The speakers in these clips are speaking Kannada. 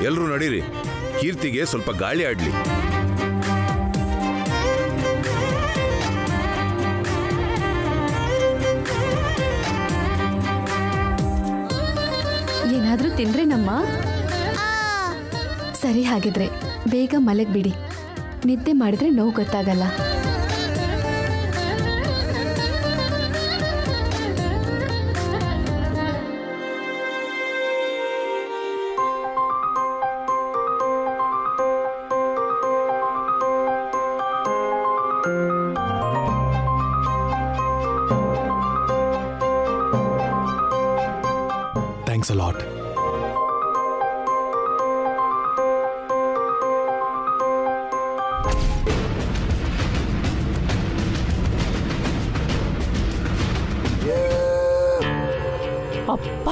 ಎಲ್ರೂ ನಡೀರಿ, ಕೀರ್ತಿಗೆ ಸ್ವಲ್ಪ ಗಾಳಿ ಆಡ್ಲಿ. ಏನಾದ್ರೂ ತಿಂದ್ರೇನಮ್ಮ? ಸರಿ, ಹಾಗಿದ್ರೆ ಬೇಗ ಮಲಗ್ಬಿಡಿ. ನಿದ್ದೆ ಮಾಡಿದ್ರೆ ನೋವು ಗೊತ್ತಾಗಲ್ಲ. Thanks a lot. ಅಪ್ಪ,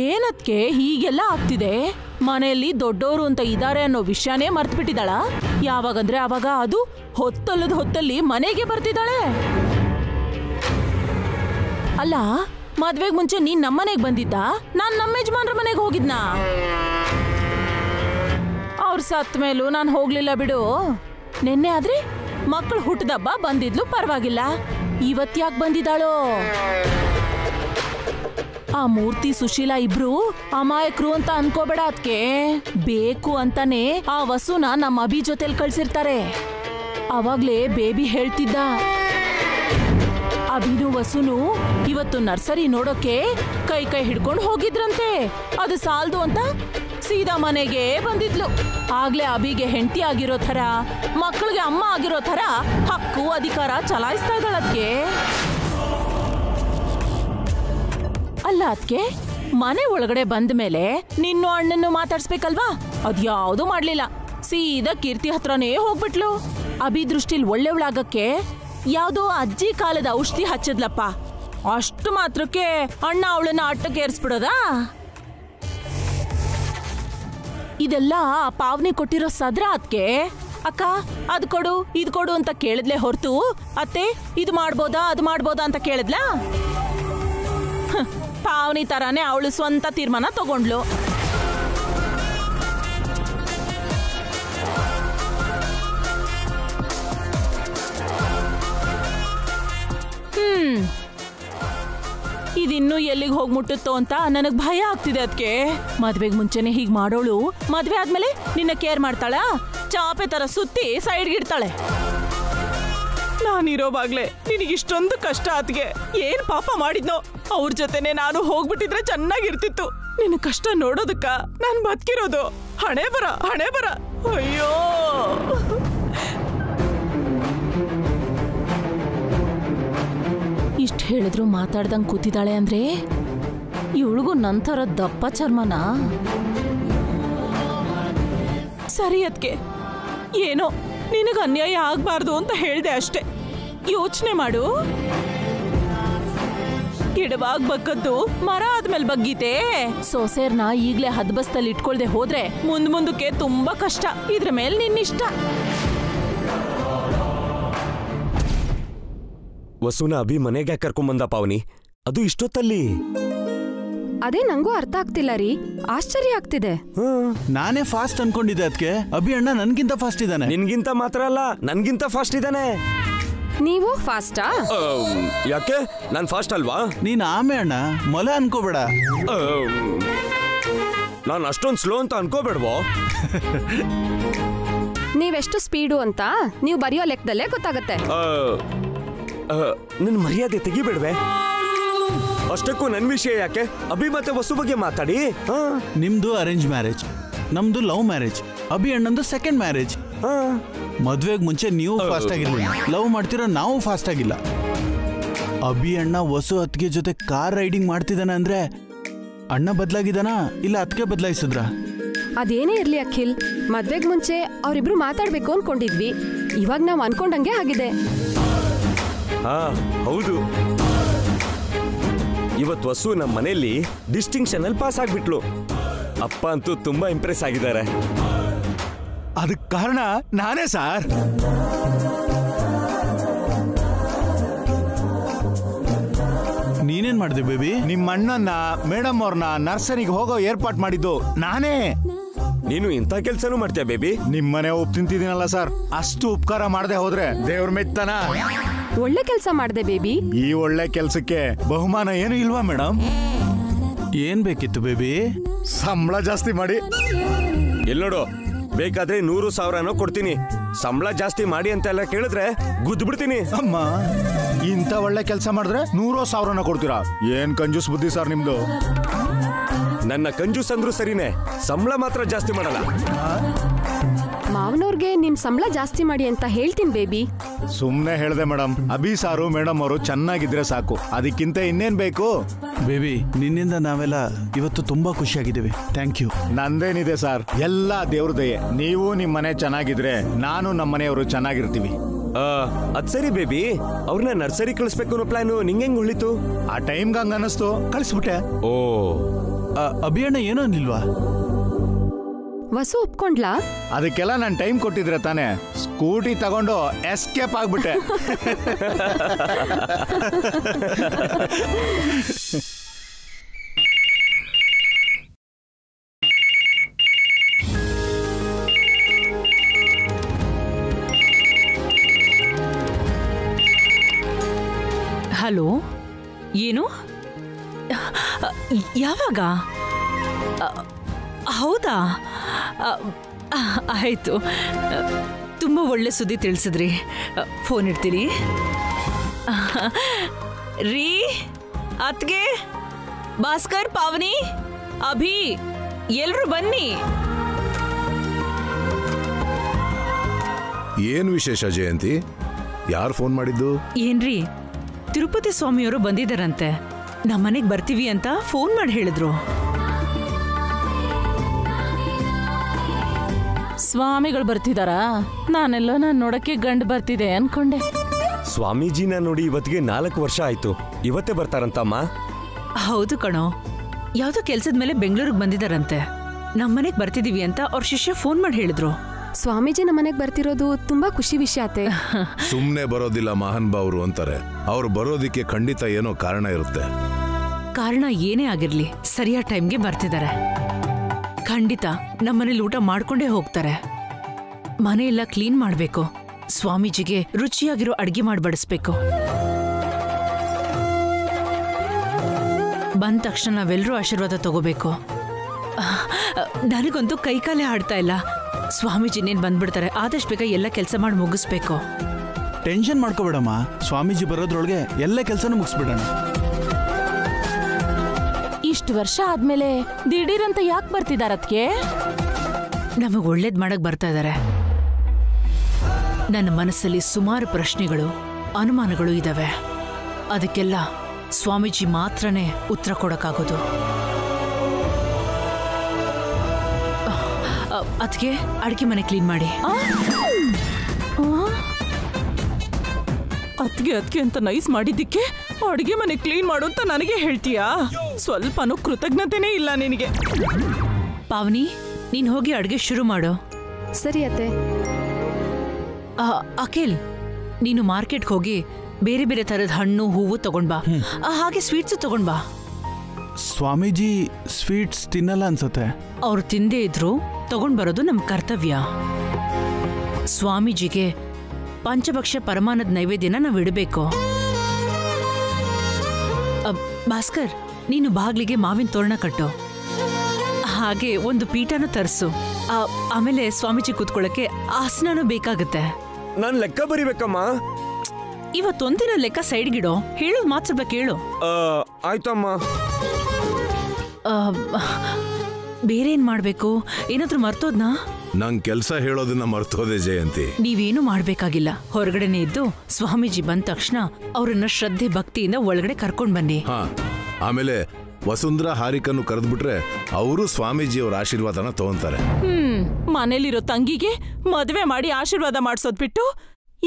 ಏನಕ್ಕೆ ಹೀಗೆಲ್ಲ ಆಗ್ತಿದೆ? ಮನೆಯಲ್ಲಿ ದೊಡ್ಡೋರು ಅಂತ ಇದ್ದಾರೆ ಅನ್ನೋ ವಿಷಯನೇ ಮರ್ತ್ಬಿಟ್ಟಿದ್ದಾಳ. ಯಾವಾಗಂದ್ರೆ ಅವಾಗ ಅದು ಹೊತ್ತಲ್ಲದ ಹೊತ್ತಲ್ಲಿ ಮನೆಗೆ ಬರ್ತಿದ್ದಾಳೆ. ಅಲ್ಲ, ಮದ್ವೆಗ್ ಮುಂಚೆ ನೀನ್ ನಮ್ಮನೆಗೆ ಬಂದಿದ್ದ, ನಾನ್ ನಮ್ಮ ಯಜಮಾನ್ರ ಮನೆಗೆ ಹೋಗಿದ್ನ. ಅವ್ರು ಸತ್ ಮೇಲೂ ನಾನು ಹೋಗ್ಲಿಲ್ಲ ಬಿಡು. ನಿನ್ನೆ ಆದ್ರೆ ಮಕ್ಕಳು ಹುಟ್ಟದಬ್ಬ ಬಂದಿದ್ಲು, ಪರವಾಗಿಲ್ಲ. ಇವತ್ತ್ಯಾಕೆ ಬಂದಿದ್ದಾಳೋ? ಆ ಮೂರ್ತಿ ಸುಶೀಲಾ ಇಬ್ರು ಅಮಾಯಕರು ಅಂತ ಅನ್ಕೋಬೇಡ. ಅದಕ್ಕೆ ಬೇಕು ಅಂತಾನೆ ಆ ವಸುನ ನಮ್ಮ ಅಭಿ ಜೊತೆಲಿ ಕಳ್ಸಿರ್ತಾರೆ. ಅವಾಗ್ಲೇ ಬೇಬಿ ಹೇಳ್ತಿದ್ದ, ಅಭಿನು ವಸುನು ಇವತ್ತು ನರ್ಸರಿ ನೋಡೋಕೆ ಕೈ ಕೈ ಹಿಡ್ಕೊಂಡು ಹೋಗಿದ್ರಂತೆ. ಅದು ಸಾಲ್ದು ಅಂತ ಸೀದಾ ಮನೆಗೆ ಬಂದಿದ್ಲು. ಆಗ್ಲೇ ಅಭಿಗೆ ಹೆಂಡತಿ ಆಗಿರೋ ಥರ, ಮಕ್ಕಳಿಗೆ ಅಮ್ಮ ಆಗಿರೋ ಥರ ಹಕ್ಕು ಅಧಿಕಾರ ಚಲಾಯಿಸ್ತಾ ಇದ್ದಾಳದ್ಕೆ. ಅಲ್ಲ ಅದಕ್ಕೆ ಮನೆ ಒಳಗಡೆ ಬಂದ ಮೇಲೆ ನಿನ್ನೂ ಅಣ್ಣನ್ನು ಮಾತಾಡ್ಸ್ಬೇಕಲ್ವಾ? ಅದ್ಯಾವುದೂ ಮಾಡ್ಲಿಲ್ಲ. ಸೀದಾ ಕೀರ್ತಿ ಹತ್ರನೇ ಹೋಗ್ಬಿಟ್ಲು. ಅಭಿ ದೃಷ್ಟಿಲ್ ಒಳ್ಳೆವಳಾಗಕ್ಕೆ ಯಾವುದೋ ಅಜ್ಜಿ ಕಾಲದ ಔಷಧಿ ಹಚ್ಚದ್ಲಪ್ಪ. ಅಷ್ಟು ಮಾತ್ರಕ್ಕೆ ಅಣ್ಣ ಅವಳನ್ನ ಆಟಕ್ಕೆ ಏರ್ಸ್ಬಿಡೋದಾ? ಇದೆಲ್ಲ ಪಾವನಿ ಕೊಟ್ಟಿರೋ ಸದ್ರ. ಅದಕ್ಕೆ ಅಕ್ಕ ಅದ್ ಕೊಡು ಇದ್ ಕೊಡು ಅಂತ ಕೇಳಿದ್ಲೆ ಹೊರತು ಅತ್ತೆ ಇದು ಮಾಡ್ಬೋದಾ ಅದು ಮಾಡ್ಬೋದಾ ಅಂತ ಕೇಳಿದ್ಲಾ? ಪಾವನಿ ತರಾನೇ ಅವಳು ಸ್ವಂತ ತೀರ್ಮಾನ ತಗೊಂಡ್ಲು. ಇದಿನ್ನೂ ಎಲ್ಲಿಗೆ ಹೋಗಿ ಮುಟ್ಟುತ್ತೋ ಅಂತ ನನಗ್ ಭಯ ಆಗ್ತಿದೆ. ಅದಕ್ಕೆ ಮದ್ವೆಗ್ ಮುಂಚೆನೆ ಹೀಗ್ ಮಾಡೋಳು ಮದ್ವೆ ಆದ್ಮೇಲೆ ನಿನ್ನ ಕೇರ್ ಮಾಡ್ತಾಳ? ಚಾಪೆ ತರ ಸುತ್ತಿ ಸೈಡ್ಗಿಡ್ತಾಳೆ. ನಾನಿರೋವಾಗ್ಲೇ ನಿನಗಿಷ್ಟೊಂದು ಕಷ್ಟ ಆತ್ಗೆ ಏನ್ ಪಾಪ ಮಾಡಿದ್ನೋ? ಅವ್ರ ಜೊತೆನೆ ನಾನು ಹೋಗ್ಬಿಟ್ಟಿದ್ರೆ ಚೆನ್ನಾಗಿರ್ತಿತ್ತು. ನಿನ್ನ ಕಷ್ಟ ನೋಡೋದಕ್ಕ ನಾನ್ ಬದುಕಿರೋದು. ಹಣೆ ಬರ. ಅಯ್ಯೋ, ಇಷ್ಟ ಹೇಳಿದ್ರು ಮಾತಾಡ್ದಂಗ್ ಕೂತಿದ್ದಾಳೆ ಅಂದ್ರೆ ಇವಳಿಗೂ ನಂತರ ದಪ್ಪ ಚರ್ಮನ. ಸರಿ ಅದಕ್ಕೆ ಏನೋ ನಿನಗೆ ಅನ್ಯಾಯ ಆಗ್ಬಾರ್ದು ಅಂತ ಹೇಳ್ದೆ ಅಷ್ಟೆ. ಯೋಚನೆ ಮಾಡು, ಗಿಡವಾಗ್ ಬಗ್ಗದ್ದು ಮರ ಆದ್ಮೇಲೆ ಬಗ್ಗೀತೆ. ಸೊಸೇರ್ನ ಈಗ್ಲೇ ಹದ್ಬಸ್ತಲ್ಲಿ ಇಟ್ಕೊಳ್ದೆ ಹೋದ್ರೆ ಮುಂದಕ್ಕೆ ತುಂಬಾ ಕಷ್ಟ. ಇದ್ರ ಮೇಲೆ ನಿನ್ನಿಷ್ಟ. ವಸುನ ಅಭಿ ಮನೆಗೆ ಕರ್ಕೊಂಬಂದ ಪಾವನಿ, ಅದು ಇಷ್ಟೊತ್ತಲ್ಲಿ? ಅದೇ ನಂಗೂ ಅರ್ಥ ಆಗ್ತಿಲ್ಲ ರೀ, ಆಶ್ಚರ್ಯ ಆಗ್ತಿದೆ. ನಾನೇ ಫಾಸ್ಟ್ ಅನ್ಕೊಂಡಿದ್ದೆ. ಅದಕ್ಕೆ ಅಭಿ ಅಣ್ಣ ನನ್ಗಿಂತ ಫಾಸ್ಟ್ ಇದ್ದಾನೆ. ನಿನ್ಗಿಂತ ಮಾತ್ರ ಅಲ್ಲ, ನನ್ಗಿಂತ ಫಾಸ್ಟ್ ಇದ್ದಾನೆ. ನೀವು ಫಾಸ್ಟಾ? ಯಾಕೆ, ನಾನ್ ಫಾಸ್ಟ್ ಅಲ್ವಾ? ನೀನ್ ಆಮೆ ಅಣ್ಣ, ಮೊಲ ಅನ್ಕೋಬೇಡ. ನಾನ್ ಅಷ್ಟೊಂದು ಸ್ಲೋ ಅಂತ ಅನ್ಕೋಬೇಡ್ವೋ? ನೀವೆಷ್ಟು ಸ್ಪೀಡು ಅಂತ ನೀವು ಬರೆಯೋ ಲೆಕ್ಕದಲ್ಲೇ ಗೊತ್ತಾಗತ್ತೆ. ನನ್ ಮರ್ಯಾದೆ ತೆಗಿಬೇಡ್ವೆ? ಅಷ್ಟಕ್ಕೂ ನನ್ ವಿಷಯ ಯಾಕೆ? ಅಭಿ ಮತ್ತೆ ವಸು ಬಗ್ಗೆ ಮಾತಾಡಿ. ನಿಮ್ದು ಅರೇಂಜ್ ಮ್ಯಾರೇಜ್, ನಮ್ದು ಲವ್ ಮ್ಯಾರೇಜ್. ಅಭಿ ಅಣ್ಣಂದು ಸೆಕೆಂಡ್ ಮ್ಯಾರೇಜ್. ಮದ್ವೆಗ್ ಮುಂಚೆ ನೀವು ಫಾಸ್ಟ್ ಆಗಿರ್ಲಿಲ್ಲ, ಲವ್ ಮಾಡ್ತಿರೋ ನಾವು ಫಾಸ್ಟ್ ಆಗಿಲ್ಲ. ಅಭಿ ಅಣ್ಣ ವಸು ಅತ್ತಿಗೆ ಜೊತೆ ಕಾರ್ ರೈಡಿಂಗ್ ಮಾಡ್ತಿದ್ದಾನೆ ಅಂದ್ರೆ ಅಣ್ಣ ಬದಲಾಗಿದ್ದಾನ ಇಲ್ಲ ಅತ್ತಿಗೆ ಬದಲಾಯಿಸಿದ್ರ? ಅದೇನೇ ಇರ್ಲಿ ಅಖಿಲ್, ಮದ್ವೆಗ್ ಮುಂಚೆ ಅವರಿಬ್ರು ಮಾತಾಡ್ಬೇಕು ಅನ್ಕೊಂಡಿದ್ವಿ. ಇವಾಗ ನಾವ್ ಅನ್ಕೊಂಡಂಗೆ ಆಗಿದೆ. ಹೌದು, ಇವತ್ತು ವಸು ನಮ್ಮ ಮನೆಯಲ್ಲಿ ಡಿಸ್ಟಿಂಕ್ಷನ್ ಅಲ್ಲಿ ಪಾಸ್ ಆಗ್ಬಿಟ್ಲು. ಅಪ್ಪ ಅಂತೂ ತುಂಬಾ ಇಂಪ್ರೆಸ್ ಆಗಿದ್ದಾರೆ. ಅದಕ್ಕೆ ಕಾರಣ ನಾನೇ ಸಾರ್. ನೀನೇನ್ ಮಾಡಿದೆ ಬೇಬಿ? ನಿಮ್ಮ ಅಣ್ಣನ್ನ ಮೇಡಮ್ ಅವ್ರನ್ನ ನರ್ಸರಿಗೆ ಹೋಗೋ ಏರ್ಪಾಟ್ ಮಾಡಿದ್ದು ನಾನೇ. ನೀನು ಇಂಥ ಕೆಲ್ಸನೂ ಮಾಡ್ತೀಯ ಬೇಬಿ? ನಿಮ್ಮನೆ ಉಪ್ಪು ತಿಂತಿದ್ದೀನಲ್ಲ ಸರ್, ಅಷ್ಟು ಉಪಕಾರ ಮಾಡದೆ ಹೋದ್ರೆ ದೇವ್ರ ಮೆತ್ತನ. ಒಳ್ಳೆ ಕೆಲಸ ಮಾಡ್ದೆ ಬೇಬಿ. ಈ ಒಳ್ಳೆ ಕೆಲ್ಸಕ್ಕೆ ಬಹುಮಾನ ಏನು ಇಲ್ವಾ ಮೇಡಮ್? ಏನ್ ಬೇಕಿತ್ತು ಬೇಬಿ? ಸಂಬಳ ಜಾಸ್ತಿ ಮಾಡಿ. ಎಲ್ಲೋಡು, ಬೇಕಾದ್ರೆ 100,000 ಕೊಡ್ತೀನಿ. ಸಂಬಳ ಜಾಸ್ತಿ ಮಾಡಿ ಅಂತೆಲ್ಲ ಕೇಳಿದ್ರೆ ಗುದ್ದು ಬಿಡ್ತೀನಿ. ಅಮ್ಮ, ಇಂಥ ಒಳ್ಳೆ ಕೆಲಸ ಮಾಡಿದ್ರೆ 100,000 ಕೊಡ್ತೀರಾ? ಏನ್ ಕಂಜೂಸ್ ಬುದ್ಧಿ ಸರ್ ನಿಮ್ದು. ನನ್ನ ಕಂಜೂಸ್ ಅಂದ್ರೂ ಸರಿನೇ, ಸಂಬಳ ಮಾತ್ರ ಜಾಸ್ತಿ ಮಾಡಲ್ಲ. ಮಾವನವ್ರಿಗೆ ನಿಮ್ ಸಂಬಳ ಜಾಸ್ತಿ ಮಾಡಿ ಅಂತ ಹೇಳ್ತೀನಿ ಬೇಬಿ. ಸುಮ್ನೆ ಹೇಳ್ದೆ ಮೇಡಮ್. ಅಭಿ ಸಾರು ಮೇಡಮ್ ಅವರು ಚೆನ್ನಾಗಿದ್ರೆ ಸಾಕು, ಅದಕ್ಕಿಂತ ಇನ್ನೇನ್ ಬೇಕು? ಬೇಬಿ, ನಿನ್ನಿಂದ ನಾವೆಲ್ಲ ಇವತ್ತು ತುಂಬಾ ಖುಷಿಯಾಗಿದ್ದೀವಿ. Thank you. ನಂದೇನಿದೆ ಸರ್, ಎಲ್ಲ ದೇವ್ರ ದಯೆ. ನೀವು ನಿಮ್ ಮನೆ ಚೆನ್ನಾಗಿದ್ರೆ ನಾನು ನಮ್ಮ ಮನೆಯವರು ಚೆನ್ನಾಗಿರ್ತೀವಿ. ಅದ್ ಸರಿ ಬೇಬಿ, ಅವ್ರನ್ನ ನರ್ಸರಿ ಕಳಿಸ್ಬೇಕು ಅನ್ನೋ ಪ್ಲಾನು ನಿಂಗೆಂಗ್ ಉಳಿತು? ಆ ಟೈಮ್ಗೆ ಹಂಗ ಅನ್ನಿಸ್ತು, ಕಳಿಸ್ಬಿಟ್ಟೆ. ಓ, ಅಭಿಯಣ್ಣ ಏನೋ ನಿಲ್ವಾ? ವಸು ಒಪ್ಕೊಂಡ್ಲಾ? ಅದಕ್ಕೆಲ್ಲ ನಾನು ಟೈಮ್ ಕೊಟ್ಟಿದ್ರೆ ತಾನೆ. ಸ್ಕೂಟಿ ತಗೊಂಡು ಎಸ್ಕೇಪ್ ಆಗ್ಬಿಟ್ಟೆ. ಹಲೋ, ಏನು? ಯಾವಾಗ? ಹೌದಾ? ಆಯಿತು, ತುಂಬ ಒಳ್ಳೆ ಸುದ್ದಿ ತಿಳಿಸಿದ್ರಿ. ಫೋನ್ ಇಡ್ತೀನಿ. ರೀ ಅತ್ಗೆ, ಭಾಸ್ಕರ್, ಪಾವನಿ, ಅಭಿ, ಎಲ್ರು ಬನ್ನಿ. ಏನು ವಿಶೇಷ ಜಯಂತಿ? ಯಾರು ಫೋನ್ ಮಾಡಿದ್ದು? ಏನ್ರಿ, ತಿರುಪತಿ ಸ್ವಾಮಿಯವರು ಬಂದಿದ್ದಾರಂತೆ. ನಮ್ಮನೆಗೆ ಬರ್ತೀವಿ ಅಂತ ಫೋನ್ ಮಾಡಿ ಹೇಳಿದ್ರು. ಸ್ವಾಮಿಗಳು ಬರ್ತಿದಾರಾ? ನಾನೆಲ್ಲ ನೋಡಕ್ಕೆ ಗಂಡು ಬರ್ತಿದೆ ಅನ್ಕೊಂಡೆ. ಸ್ವಾಮೀಜಿನ ನೋಡಿ ಇವತ್ತಿಗೆ 4 ವರ್ಷ ಆಯ್ತು. ಇವತ್ತೇ ಬರ್ತಾರಂತಮ್ಮ? ಹೌದು ಕಣೋ, ಯಾವ್ದೋ ಕೆಲ್ಸದ ಮೇಲೆ ಬೆಂಗಳೂರಿಗೆ ಬಂದಿದಾರಂತೆ. ನಮ್ಮನೆಗೆ ಬರ್ತಿದೀವಿ ಅಂತ ಅವ್ರ ಶಿಷ್ಯ ಫೋನ್ ಮಾಡಿ ಹೇಳಿದ್ರು. ಸ್ವಾಮೀಜಿ ನಮ್ಮನೆಗೆ ಬರ್ತಿರೋದು ತುಂಬಾ ಖುಷಿ ವಿಷಯ ಆತೆ. ಸುಮ್ನೆ ಬರೋದಿಲ್ಲ ಮಹಾನ್ ಭಾವರು ಅಂತಾರೆ. ಅವ್ರು ಬರೋದಿಕ್ಕೆ ಖಂಡಿತ ಏನೋ ಕಾರಣ ಇರುತ್ತೆ. ಕಾರಣ ಏನೇ ಆಗಿರ್ಲಿ, ಸರಿಯಾದ ಟೈಮ್ಗೆ ಬರ್ತಿದ್ದಾರೆ. ಖಂಡಿತ ನಮ್ಮನೇಲಿ ಊಟ ಮಾಡ್ಕೊಂಡೇ ಹೋಗ್ತಾರೆ. ಮನೆಯೆಲ್ಲ ಕ್ಲೀನ್ ಮಾಡ್ಬೇಕು. ಸ್ವಾಮೀಜಿಗೆ ರುಚಿಯಾಗಿರೋ ಅಡ್ಗೆ ಮಾಡಿ ಬಡಿಸ್ಬೇಕು. ಬಂದ ತಕ್ಷಣ ನಾವೆಲ್ಲರೂ ಆಶೀರ್ವಾದ ತಗೋಬೇಕು. ನನಗಂತೂ ಕೈಕಾಲೇ ಆಡ್ತಾ ಇಲ್ಲ. ಸ್ವಾಮೀಜಿ ಇನ್ನೇನು ಬಂದ್ಬಿಡ್ತಾರೆ. ಆದಷ್ಟು ಬೇಗ ಎಲ್ಲ ಕೆಲಸ ಮಾಡಿ ಮುಗಿಸ್ಬೇಕು. ಟೆನ್ಷನ್ ಮಾಡ್ಕೋಬೇಡಮ್ಮ, ಸ್ವಾಮೀಜಿ ಬರೋದ್ರೊಳಗೆ ಎಲ್ಲ ಕೆಲಸನೂ ಮುಗಿಸ್ಬಿಡೋಣ. ಇಷ್ಟು ವರ್ಷ ಆದ್ಮೇಲೆ ದಿಢೀರಂತ ಯಾಕೆ ಬರ್ತಿದಾರತ್ಗೆ? ನಮಗ್ ಒಳ್ಳೇದ್ ಮಾಡಕ್ ಬರ್ತಾ ಇದಾರೆ. ನನ್ನ ಮನಸ್ಸಲ್ಲಿ ಸುಮಾರು ಪ್ರಶ್ನೆಗಳು, ಅನುಮಾನಗಳು ಇದಾವೆ. ಅದಕ್ಕೆಲ್ಲ ಸ್ವಾಮೀಜಿ ಮಾತ್ರನೇ ಉತ್ತರ ಕೊಡಕ್ಕಾಗೋದು. ಅದಕ್ಕೆ ಅಡಿಗೆ ಮನೆ ಕ್ಲೀನ್ ಮಾಡಿ. ಅದ್ಗೆ ಅಂತ ನೈಸ್ ಮಾಡಿದ್ದಕ್ಕೆ ಅಡಿಗೆ ಮನೆ ಕ್ಲೀನ್ ಮಾಡು ಅಂತ ನನಗೆ ಹೇಳ್ತೀಯಾ? ಸ್ವಲ್ಪನೂ ಕೃತಜ್ಞತೆನೇ ಇಲ್ಲ ನಿನಗೆ. ಪಾವನಿ, ನೀನ್ ಹೋಗಿ ಅಡಿಗೆ ಶುರು ಮಾಡು. ಸರಿ ಅತ್ತೆ. ಅಖಿಲ್, ನೀನು ಮಾರ್ಕೆಟ್ಗೆ ಹೋಗಿ ಬೇರೆ ಬೇರೆ ತರದ ಹಣ್ಣು ಹೂವು ತಗೊಂಡ್ಬಾ. ಹಾಗೆ ಸ್ವೀಟ್ಸ್ ತಗೊಂಡ್ಬಾ. ಸ್ವಾಮೀಜಿ ಸ್ವೀಟ್ಸ್ ತಿನ್ನಲ್ಲ ಅನ್ಸತ್ತೆ. ಅವ್ರು ತಿಂದೇ ಇದ್ರು ತಗೊಂಡ್ ಬರೋದು ನಮ್ ಕರ್ತವ್ಯ. ಸ್ವಾಮೀಜಿಗೆ ಪಂಚಭಕ್ಷ ಪರಮಾನದ ನೈವೇದ್ಯನ ನಾವು ಇಡಬೇಕು. ಭಾಸ್ಕರ್, ನೀನು ಬಾಗ್ಲಿಗೆ ಮಾವಿನ ತೋರಣ ಕಟ್ಟು. ಹಾಗೆ ಒಂದು ಪೀಠನೂ ತರಿಸು. ಆಮೇಲೆ ಸ್ವಾಮೀಜಿ ಕೂತ್ಕೊಳ್ಳಕ್ಕೆ ಆಸನನೂ ಬೇಕಾಗುತ್ತೆ. ನಾನ್ ಲೆಕ್ಕ ಬರಿಬೇಕಮ್ಮ. ಇವತ್ತೊಂದಿನ ಲೆಕ್ಕ ಸೈಡ್ಗಿಡೋ. ಹೇಳೋದು ಮಾತ್ರ ಸ್ವಲ್ಪ ಕೇಳು. ಆಯ್ತಮ್ಮ. ಬೇರೆ ಏನ್ ಮಾಡ್ಬೇಕು? ಏನಾದ್ರೂ ಮರ್ತೋದ್ನಾ? ನಂಗ್ ಕೆಲ್ಸ ಹೇಳೋದನ್ನ ಮರ್ತೋದೆ ಜಯಂತಿ. ನೀವೇನು ಮಾಡ್ಬೇಕಾಗಿಲ್ಲ. ಹೊರಗಡೆನೆ ಇದ್ದು ಸ್ವಾಮೀಜಿ ಬಂದ ತಕ್ಷಣ ಅವ್ರನ್ನ ಶ್ರದ್ಧೆ ಭಕ್ತಿಯಿಂದ ಒಳಗಡೆ ಕರ್ಕೊಂಡ್ ಬನ್ನಿ. ಆಮೇಲೆ ವಸುಂಧರಾ ಹಾರಿಕನ್ನು ಕರೆದ್ಬಿಟ್ರೆ ಅವರು ಸ್ವಾಮೀಜಿಯವರ ಆಶೀರ್ವಾದನ ತಗೊಂತಾರೆ. ಮನೇಲಿರೋ ತಂಗಿಗೆ ಮದ್ವೆ ಮಾಡಿ ಆಶೀರ್ವಾದ ಮಾಡ್ಸೋದ್ ಬಿಟ್ಟು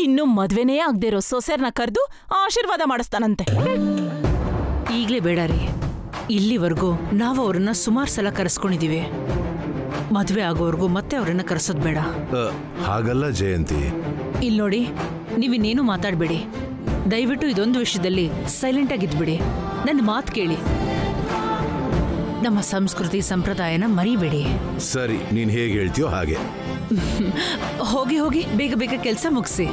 ಇನ್ನು ಮದ್ವೆನೇ ಆಗದೆ ಇರೋ ಸೊಸೆರ್ನ ಕರೆದು ಆಶೀರ್ವಾದ ಮಾಡಿಸ್ತಾನಂತೆ. ಈಗ್ಲೇ ಬೇಡ ರೀ. ಇಲ್ಲಿವರೆಗೂ ನಾವು ಅವ್ರನ್ನ ಸುಮಾರು ಸಲ ಕರೆಸ್ಕೊಂಡಿದೀವಿ. ಮದ್ವೆ ಆಗೋವರೆಗೂ ಮತ್ತೆ ಅವ್ರನ್ನ ಕರೆಸೋದ್ ಬೇಡ. ಹಾಗಲ್ಲ ಜಯಂತಿ. ಇಲ್ಲಿ ನೋಡಿ, ನೀವಿನ್ನೇನು ಮಾತಾಡ್ಬೇಡಿ. ದಯವಿಟ್ಟು ಇದೊಂದು ವಿಷಯದಲ್ಲಿ ಸೈಲೆಂಟ್ ಆಗಿದ್ಬಿಡಿ. ನನ್ನ ಮಾತು ಕೇಳಿ, ನಮ್ಮ ಸಂಸ್ಕೃತಿ ಸಂಪ್ರದಾಯನ ಮರಿಬೇಡಿ. ಸರಿ, ನೀನ್ ಹೇಗೆ ಹೇಳ್ತೀಯೋ ಹಾಗೆ. ಹೋಗಿ ಹೋಗಿ ಬೇಗ ಬೇಗ ಕೆಲಸ ಮುಗಿಸಿ.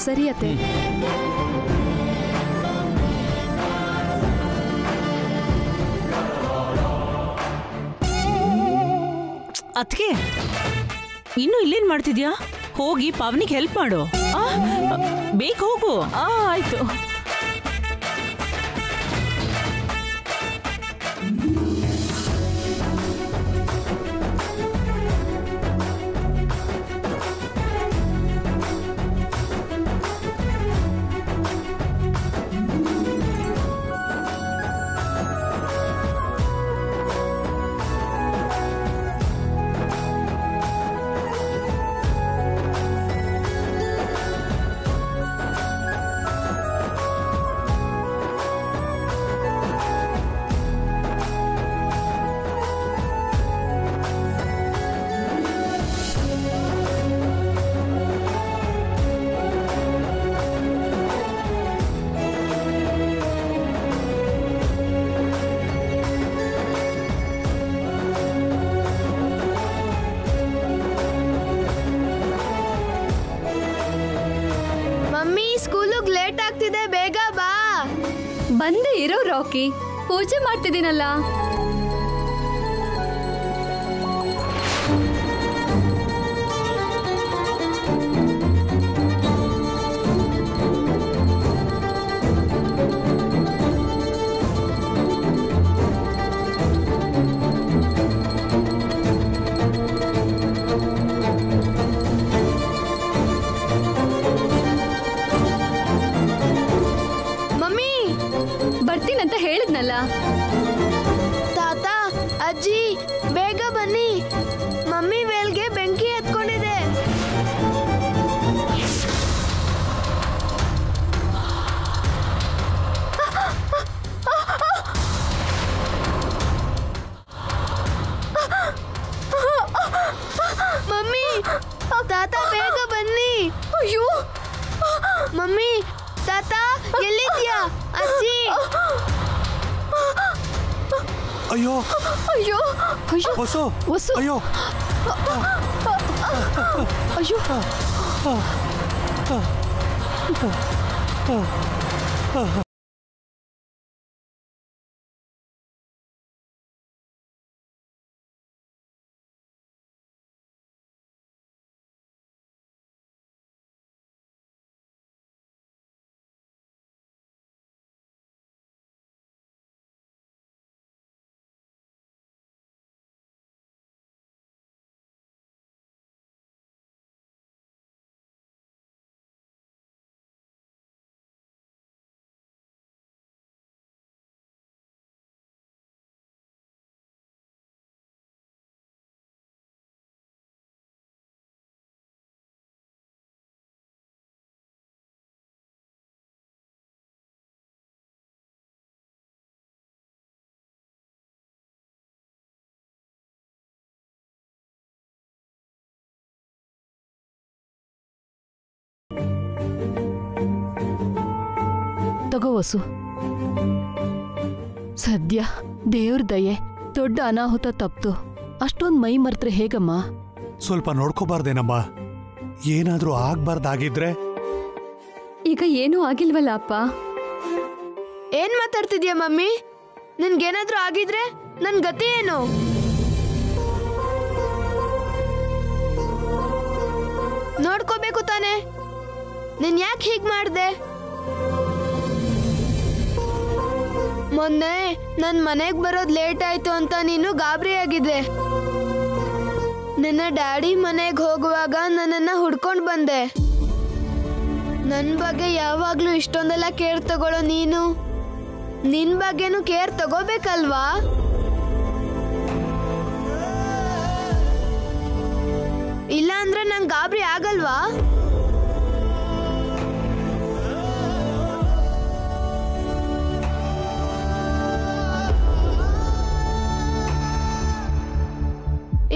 ಸರಿ ಅತ್ತೆ. ಅದ್ಕೆ ಇನ್ನು ಇಲ್ಲೇನ್ ಮಾಡ್ತಿದ್ಯಾ? ಹೋಗಿ ಪಾವನಿಗೆ ಹೆಲ್ಪ್ ಮಾಡು. ಬೇಗ ಹೋಗು. ಆಯ್ತು. ಬಂದೇ ಇರೋ ರಾಕಿ, ಪೂಜೆ ಮಾಡ್ತಿದ್ದೀನಲ್ಲ. ಬರ್ತೀನಂತ ಹೇಳಿದ್ನಲ್ಲ. ತಾತ, ಅಜ್ಜಿ ಬೇಗ ಬನ್ನಿ, ಮಮ್ಮಿ ವೇಲ್ಗೆ ಬೆಂಕಿ ಹತ್ಕೊಂಡಿದೆ. ಮಮ್ಮಿ, ತಾತ ಬೇಗ ಬನ್ನಿ. ಅಯ್ಯೋ ಮಮ್ಮಿ, ತಾತ ಎಲ್ಲಿದ್ಯಾ? ಅಜ್ಜಿ. ಅಯ್ಯೋ ಅಯ್ಯೋ ಅಯ್ಯೋ ವಸು, ವಸು, ಅಯ್ಯೋ ಅಯ್ಯೋ. ತಗೋ ವಸು. ಸದ್ಯ ದೇವ್ರ ದಯೆ, ದೊಡ್ಡ ಅನಾಹುತ ತಪ್ತು. ಅಷ್ಟೊಂದ್ ಮೈ ಮರ್ತ್ರೆ ಹೇಗಮ್ಮ? ಸ್ವಲ್ಪ ನೋಡ್ಕೋಬಾರ್ದೇನಮ್ಮ? ಏನಾದ್ರೂ ಆಗ್ಬಾರ್ದಾಗಿದ್ರೆ? ಈಗ ಏನೂ ಆಗಿಲ್ವಲ್ಲ ಅಪ್ಪ. ಏನ್ ಮಾತಾಡ್ತಿದ್ಯಾ ಮಮ್ಮಿ? ನಿನ್ಗೇನಾದ್ರೂ ಆಗಿದ್ರೆ ನನ್ ಗತಿ ಏನು? ನೋಡ್ಕೋಬೇಕು ತಾನೆ. ನೀನ್ ಯಾಕೆ ಹೀಗ್ ಮಾಡ್ದೆ? ಮೊನ್ನೆ ನನ್ ಮನೆಗ್ ಬರೋದ್ ಲೇಟ್ ಆಯ್ತು ಅಂತ ನೀನು ಗಾಬರಿ ಆಗಿದ್ದೆ. ನಿನ್ನ ಡ್ಯಾಡಿ ಮನೆಗ್ ಹೋಗುವಾಗ ನನ್ನನ್ನ ಹುಡ್ಕೊಂಡ್ ಬಂದೆ. ನನ್ ಬಗ್ಗೆ ಯಾವಾಗ್ಲೂ ಇಷ್ಟೊಂದೆಲ್ಲ ಕೇರ್ ತಗೊಳ್ಳೋ ನೀನು ನಿನ್ ಬಗ್ಗೆನೂ ಕೇರ್ ತಗೋಬೇಕಲ್ವಾ? ಇಲ್ಲ ಅಂದ್ರೆ ನಂಗೆ ಗಾಬರಿ ಆಗಲ್ವಾ?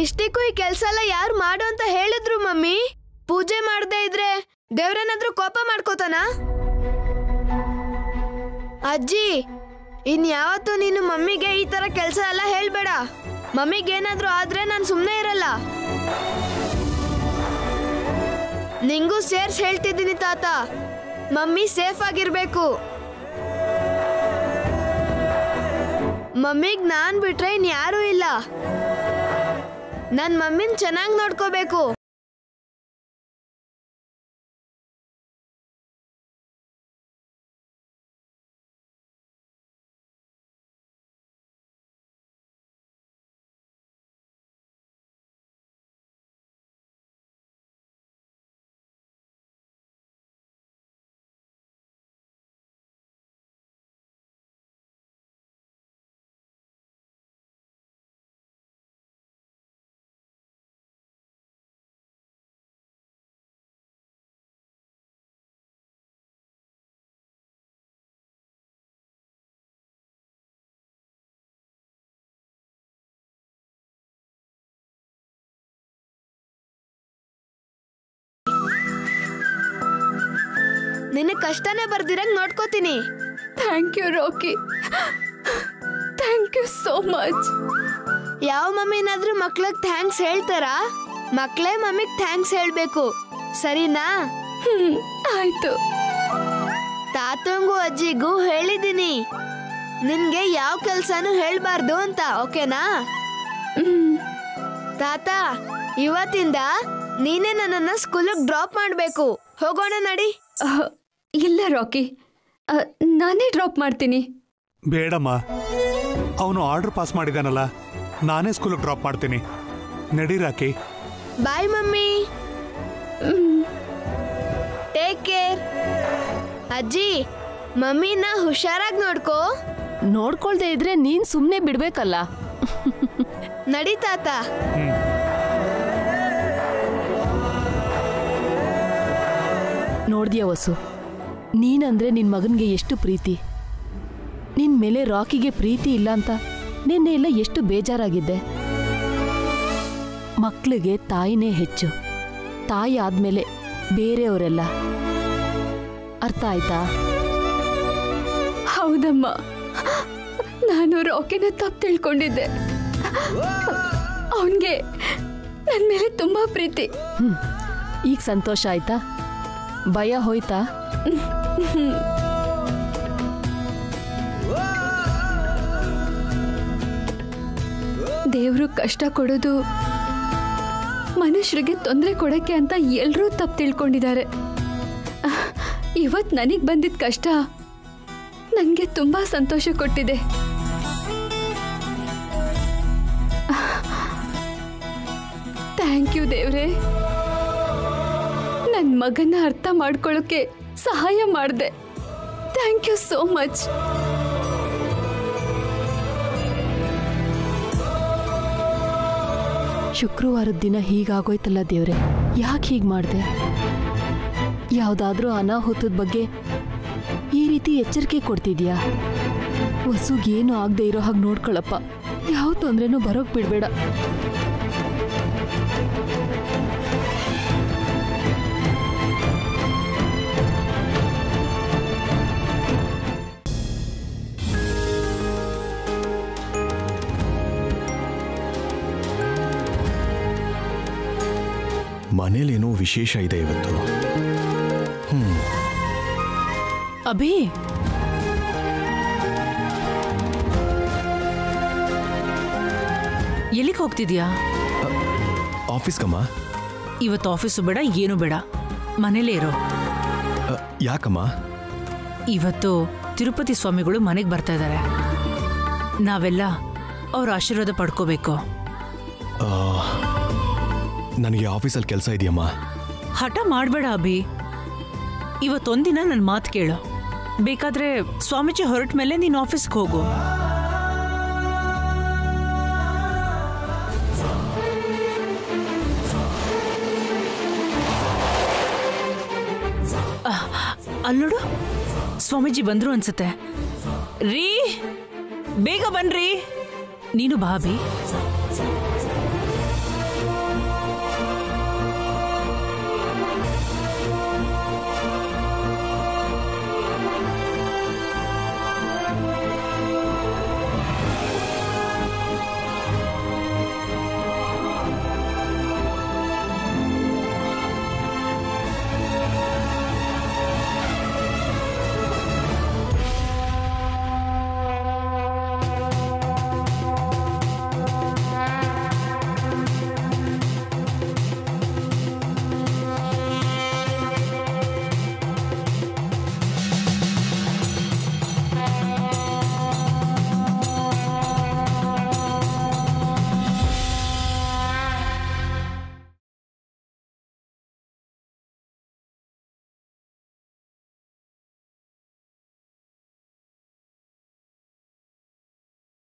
ಇಷ್ಟಕ್ಕೂ ಈ ಕೆಲ್ಸ ಎಲ್ಲ ಯಾರು ಮಾಡು ಅಂತ ಹೇಳಿದ್ರು ಮಮ್ಮಿ? ಪೂಜೆ ಮಾಡದೇ ಇದ್ರೆ ದೇವ್ರೇನಾದ್ರೂ ಕೋಪ ಮಾಡ್ಕೋತಾನ? ಅಜ್ಜಿ, ಇನ್ಯಾವತ್ತೂ ನೀನು ಮಮ್ಮಿಗೆ ಈ ತರ ಕೆಲಸ ಎಲ್ಲ ಹೇಳ್ಬೇಡ. ಮಮ್ಮಿಗೇನಾದ್ರೂ ಆದ್ರೆ ನಾನು ಸುಮ್ಮನೆ ಇರಲ್ಲ. ನಿಂಗೂ ಸೇರ್ಸ್ ಹೇಳ್ತಿದ್ದೀನಿ ತಾತ, ಮಮ್ಮಿ ಸೇಫ್ ಆಗಿರ್ಬೇಕು. ಮಮ್ಮಿಗ್ ನಾನ್ ಬಿಟ್ರೆ ಇನ್ಯಾರೂ ಇಲ್ಲ. ನನ್ ಮಮ್ಮಿನ್ ಚೆನ್ನಾಗಿ ನೋಡ್ಕೋಬೇಕು. ನಿನ್ನ ಕಷ್ಟನೇ ಬರ್ದಿರಂಗ್ ನೋಡ್ಕೋತೀನಿ. Thank you Rocky, thank you so much. ಯಾವ ಮಮ್ಮಿನಾದ್ರೂ ಮಕ್ಳಿಗೆ ಥ್ಯಾಂಕ್ಸ್ ಹೇಳ್ತಾರಾ? ಮಕ್ಳೇ ಮಮ್ಮಿಗೆ ಥ್ಯಾಂಕ್ಸ್ ಹೇಳ್ಬೇಕು, ಸರಿನಾ? ಆಯ್ತು. ತಾತಂಗೂ ಅಜ್ಜಿಗೂ ಹೇಳಿದ್ದೀನಿ ನಿನ್ಗೆ ಯಾವ ಕೆಲ್ಸನೂ ಹೇಳ್ಬಾರ್ದು ಅಂತ, ಓಕೆನಾ? ತಾತ, ಇವತ್ತಿಂದ ನೀನೇ ನನ್ನನ್ನ ಸ್ಕೂಲಿಗೆ ಡ್ರಾಪ್ ಮಾಡ್ಬೇಕು. ಹೋಗೋಣ ನಡಿ. ಇಲ್ಲ ರಾಕಿ, ನಾನೇ ಡ್ರಾಪ್ ಮಾಡ್ತೀನಿ. ಬೇಡಮ್ಮ, ಅವನು ಆರ್ಡರ್ ಪಾಸ್ ಮಾಡಿದಾನಲ್ಲ, ನಾನೇ ಸ್ಕೂಲಿಗೆ ಡ್ರಾಪ್ ಮಾಡ್ತೀನಿ. ನಡಿ Rocky. Bye mummy. Take care. ಅಜ್ಜಿ, ಮಮ್ಮಿನ ಹುಷಾರಾಗಿ ನೋಡ್ಕೋ. ನೋಡ್ಕೊಳ್ದೆ ಇದ್ರೆ ನೀನ್ ಸುಮ್ನೆ ಬಿಡ್ಬೇಕಲ್ಲ. ನಡಿ ತಾತ. ನೋಡ್ದ್ಯಾ ವಸು, ನೀನಂದ್ರೆ ನಿನ್ ಮಗನ್ಗೆ ಎಷ್ಟು ಪ್ರೀತಿ. ನಿನ್ ಮೇಲೆ ರಾಕಿಗೆ ಪ್ರೀತಿ ಇಲ್ಲ ಅಂತ ನಿನ್ನೆ ಎಲ್ಲ ಎಷ್ಟು ಬೇಜಾರಾಗಿದ್ದೆ. ಮಕ್ಳಿಗೆ ತಾಯಿನೇ ಹೆಚ್ಚು, ತಾಯಿ ಆದ್ಮೇಲೆ ಬೇರೆಯವರೆಲ್ಲ. ಅರ್ಥ ಆಯ್ತಾ? ಹೌದಮ್ಮ, ನಾನು ರಾಕಿನ ತಪ್ಪು ತಿಳ್ಕೊಂಡಿದ್ದೆ. ಅವನ್ಗೆ ನನ್ನ ಮೇಲೆ ತುಂಬಾ ಪ್ರೀತಿ. ಈಗ ಸಂತೋಷ ಆಯ್ತಾ? ಭಯ ಹೋಯ್ತಾ? ದೇವ್ರು ಕಷ್ಟ ಕೊಡೋದು ಮನುಷ್ಯರಿಗೆ ತೊಂದರೆ ಕೊಡಕ್ಕೆ ಅಂತ ಎಲ್ಲರೂ ತಪ್ಪು ತಿಳ್ಕೊಂಡಿದ್ದಾರೆ. ಇವತ್ತು ನನಗೆ ಬಂದಿದ್ದ ಕಷ್ಟ ನನಗೆ ತುಂಬಾ ಸಂತೋಷ ಕೊಟ್ಟಿದೆ. ಥ್ಯಾಂಕ್ ಯು ದೇವ್ರೆ, ನನ್ನ ಮಗನ ಅರ್ಥ ಮಾಡ್ಕೊಳ್ಳೋಕೆ ಸಹಾಯ ಮಾಡಿದೆ. Thank you so much. ಶುಕ್ರವಾರದ ದಿನ ಹೀಗಾಗೋಯ್ತಲ್ಲ ದೇವ್ರೆ, ಯಾಕೆ ಹೀಗೆ ಮಾಡಿದೆ? ಯಾವುದಾದ್ರೂ ಅನಾಹುತದ ಬಗ್ಗೆ ಈ ರೀತಿ ಎಚ್ಚರಿಕೆ ಕೊಡ್ತಿದ್ಯಾ? ವಸುಗೇನು ಆಗದೆ ಇರೋ ಹಾಗೆ ನೋಡ್ಕೊಳಪ್ಪ. ಯಾವ ತೊಂದ್ರೆನೂ ಬರೋಕ್ ಬಿಡ್ಬೇಡ. ಮನೇಲೇನೋ ವಿಶೇಷ ಇದೆ ಇವತ್ತು. ಅಭಿ, ಎಲ್ಲಿಗೆ ಹೋಗ್ತಿದ್ಯಾ? ಆಫೀಸ್ಗಮ್ಮ. ಇವತ್ತು ಆಫೀಸು ಬೇಡ, ಏನು ಬೇಡ, ಮನೇಲೇ ಇರೋ. ಯಾಕಮ್ಮ? ಇವತ್ತು ತಿರುಪತಿ ಸ್ವಾಮಿಗಳು ಮನೆಗೆ ಬರ್ತಾ ಇದ್ದಾರೆ. ನಾವೆಲ್ಲ ಅವ್ರ ಆಶೀರ್ವಾದ ಪಡ್ಕೋಬೇಕು. ನನಗೆ ಆಫೀಸಲ್ಲಿ ಕೆಲಸ ಇದೆಯಮ್ಮ. ಹಠ ಮಾಡಬೇಡ ಅಭಿ, ಇವತ್ತೊಂದಿನ ನನ್ನ ಮಾತು ಕೇಳು. ಬೇಕಾದ್ರೆ ಸ್ವಾಮೀಜಿ ಹೊರಟ ಮೇಲೆ ನೀನು ಆಫೀಸ್ಗೆ ಹೋಗು. ಅಲ್ಲೋಡು, ಸ್ವಾಮೀಜಿ ಬಂದ್ರು ಅನ್ಸುತ್ತೆ. ರೀ, ಬೇಗ ಬನ್ರಿ. ನೀನು ಬಾ ಅಭಿ.